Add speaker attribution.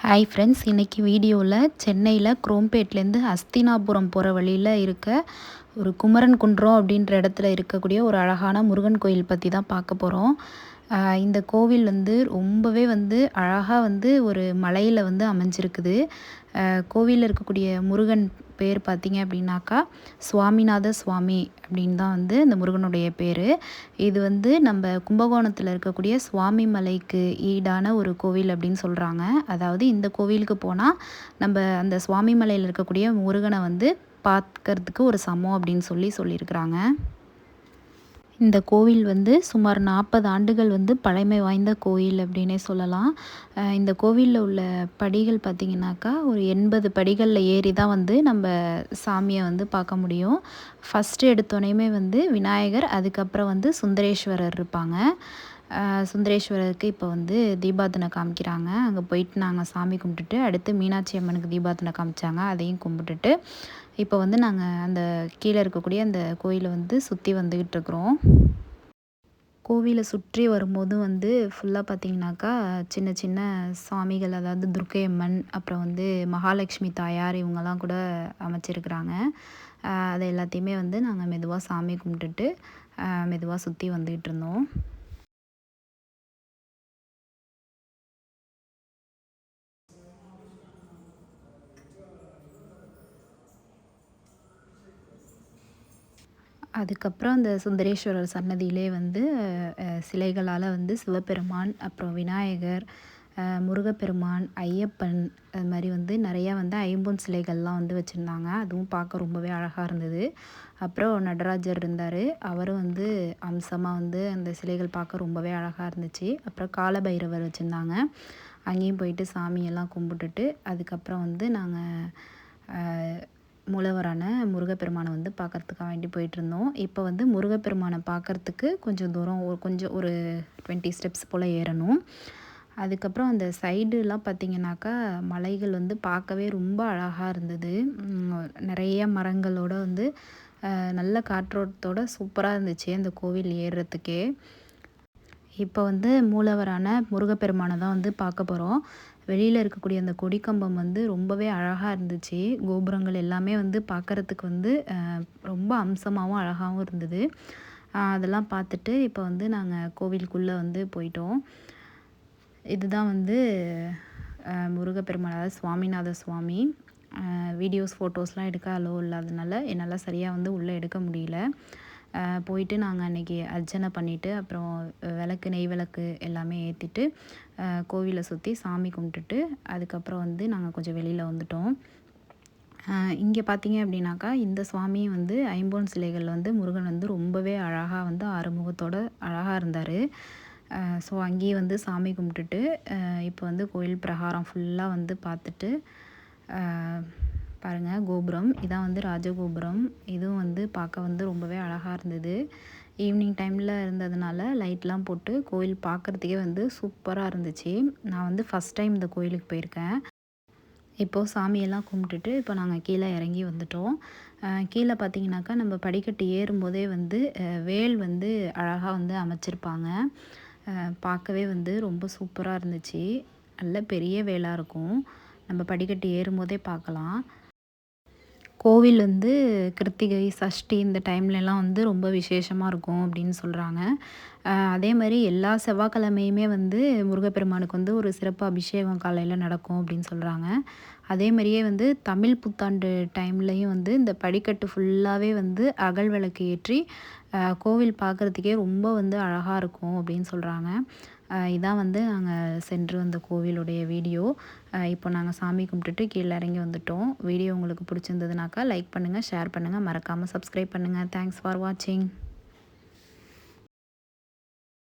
Speaker 1: Hi friends, இன்றைக்கி வீடியோவில் சென்னையில் குரோம்பேட்லேருந்து ஹஸ்தினாபுரம் போகிற வழியில் இருக்க ஒரு குமரன் குன்றம் அப்படின்ற இடத்துல இருக்கக்கூடிய ஒரு அழகான முருகன் கோயில் பற்றி தான் பார்க்க போகிறோம். இந்த கோவில் ரொம்பவே அழகாக ஒரு மலையில் அமைஞ்சிருக்குது. கோவிலில் இருக்கக்கூடிய முருகன் பேர் பார்த்திங்க அப்படின்னாக்கா சுவாமிநாத சுவாமி அப்படின்னு தான் இந்த முருகனுடைய பேர். இது நம்ம கும்பகோணத்தில் இருக்கக்கூடிய சுவாமி மலைக்கு ஈடான ஒரு கோவில் அப்படின்னு சொல்கிறாங்க. அதாவது இந்த கோவிலுக்கு போனால் நம்ம அந்த சுவாமி மலையில் இருக்கக்கூடிய முருகனை பார்க்கறதுக்கு ஒரு சமம் அப்படின்னு சொல்லியிருக்கிறாங்க. இந்த கோவில் சுமார் 40 ஆண்டுகள் பழமை வாய்ந்த கோயில் அப்படின்னே சொல்லலாம். இந்த கோவிலில் உள்ள படிகள் பார்த்திங்கனாக்கா ஒரு 80 படிகளில் ஏறி தான் நம்ம சாமியை பார்க்க முடியும். ஃபஸ்ட்டு எடுத்தோடனேயுமே விநாயகர், அதுக்கப்புறம் சுந்தரேஸ்வரர் இருப்பாங்க. சுந்தரேஸ்வரருக்கு இப்போ தீபார்த்தனை காமிக்கிறாங்க. அங்கே போயிட்டு நாங்கள் சாமி கும்பிட்டுட்டு அடுத்து மீனாட்சி அம்மனுக்கு தீபார்த்தனை காமிச்சாங்க. அதையும் கும்பிட்டுட்டு இப்போ நாங்கள் அந்த கீழே இருக்கக்கூடிய அந்த கோயிலை சுற்றி வந்துக்கிட்டு இருக்கிறோம். கோவிலை சுற்றி வரும்போது ஃபுல்லாக பார்த்திங்கனாக்கா சின்ன சின்ன சாமிகள், அதாவது துர்க்கை அம்மன், அப்புறம் மகாலட்சுமி தாயார் இவங்கெல்லாம் கூட அமைச்சிருக்கிறாங்க. அதை எல்லாத்தையுமே நாங்கள் மெதுவாக சாமி கும்பிட்டுட்டு மெதுவாக சுற்றி வந்துக்கிட்டு இருந்தோம். அதுக்கப்புறம் அந்த சுந்தரேஸ்வரர் சன்னதியிலே சிலைகளால் சிவபெருமான், அப்புறம் விநாயகர், முருகப்பெருமான், ஐயப்பன், அது மாதிரி நிறையா ஐம்பொன் சிலைகள்லாம் வச்சுருந்தாங்க. அதுவும் பார்க்க ரொம்பவே அழகாக இருந்தது. அப்புறம் நடராஜர் இருந்தார். அவரும் அம்சமாக அந்த சிலைகள் பார்க்க ரொம்பவே அழகாக இருந்துச்சு. அப்புறம் காலபைரவர் வச்சுருந்தாங்க. அங்கேயும் போயிட்டு சாமியெல்லாம் கும்பிட்டுட்டு அதுக்கப்புறம் நாங்கள் மூலவரான முருகப்பெருமானை பார்க்குறதுக்காக வேண்டி போயிட்டுருந்தோம். இப்போ முருகப்பெருமானை பார்க்குறதுக்கு கொஞ்சம் தூரம் ஒரு 20 ஸ்டெப்ஸ் போல் ஏறணும். அதுக்கப்புறம் அந்த சைடுலாம் பார்த்திங்கனாக்கா மலைகள் பார்க்கவே ரொம்ப அழகாக இருந்தது. நிறைய மரங்களோட நல்ல காற்றோட்டத்தோட சூப்பராக இருந்துச்சு அந்த கோவில் ஏறுறதுக்கே. இப்போ மூலவரான முருகப்பெருமானை தான் பார்க்க போகிறோம். வெளியில் இருக்கக்கூடிய அந்த கொடிக்கம்பம் ரொம்பவே அழகாக இருந்துச்சு. கோபுரங்கள் எல்லாமே பார்க்குறதுக்கு ரொம்ப அம்சமாகவும் அழகாகவும் இருந்தது. அதெல்லாம் பார்த்துட்டு இப்போ நாங்கள் கோவிலுக்குள்ளே போயிட்டோம். இதுதான் முருகப்பெருமான், அதாவது சுவாமிநாத சுவாமி. வீடியோஸ் ஃபோட்டோஸ்லாம் எடுக்க அலோ இல்லாதனால என்னால் சரியாக உள்ளே எடுக்க முடியல. போயிட்டு நாங்கள் அன்றைக்கி அர்ச்சனை பண்ணிவிட்டு அப்புறம் விளக்கு, நெய் விளக்கு எல்லாமே ஏற்றிட்டு கோவிலை சுற்றி சாமி கும்பிட்டுட்டு அதுக்கப்புறம் நாங்கள் கொஞ்சம் வெளியில் வந்துட்டோம். இங்கே பார்த்தீங்க அப்படின்னாக்கா இந்த சுவாமி ஐம்பொன் சிலைகள் முருகன் ரொம்பவே அழகாக ஆறுமுகத்தோட அழகாக இருந்தார். ஸோ அங்கேயே சாமி கும்பிட்டுட்டு இப்போ கோயில் பிரகாரம் ஃபுல்லாக பார்த்துட்டு பாருங்கள், கோபுரம் இதான் ராஜகோபுரம். இதுவும் பார்க்க ரொம்பவே அழகாக இருந்தது. ஈவினிங் டைமில் இருந்ததுனால லைட்லாம் போட்டு கோயில் பார்க்குறதுக்கே சூப்பராக இருந்துச்சு. நான் ஃபஸ்ட் டைம் இந்த கோயிலுக்கு போயிருக்கேன். இப்போது சாமியெல்லாம் கும்பிட்டுட்டு இப்போ நாங்கள் கீழே இறங்கி வந்துட்டோம். கீழே பார்த்திங்கனாக்கா நம்ம படிக்கட்டு ஏறும்போதே வேல் அழகாக அமைச்சிருப்பாங்க. பார்க்கவே ரொம்ப சூப்பராக இருந்துச்சு. நல்ல பெரிய வேலாக இருக்கும். நம்ம படிக்கட்டு ஏறும்போதே பார்க்கலாம். கோவில் கிருத்திகை, சஷ்டி இந்த டைம்லலாம் ரொம்ப விசேஷமாக இருக்கும் அப்படின்னு சொல்கிறாங்க. அதே மாதிரி எல்லா செவ்வாய்க்கிழமையுமே முருகப்பெருமானுக்கு ஒரு சிறப்பு அபிஷேகம் காலையில் நடக்கும் அப்படின்னு சொல்கிறாங்க. அதே மாதிரியே தமிழ் புத்தாண்டு டைம்லையும் இந்த படிக்கட்டு ஃபுல்லாகவே அகல் விளக்கு ஏற்றி கோவில் பார்க்குறதுக்கே ரொம்ப அழகாக இருக்கும் அப்படின்னு சொல்கிறாங்க. இதான் நாங்கள் சென்று வந்த கோவிலுடைய வீடியோ. இப்போ நாங்கள் சாமி கும்பிட்டுட்டு கீழே இறங்கி வந்துட்டோம். வீடியோ உங்களுக்கு பிடிச்சிருந்ததுனாக்கா லைக் பண்ணுங்கள், ஷேர் பண்ணுங்கள், மறக்காமல் சப்ஸ்கிரைப் பண்ணுங்கள். தேங்க்ஸ் ஃபார் வாட்சிங்.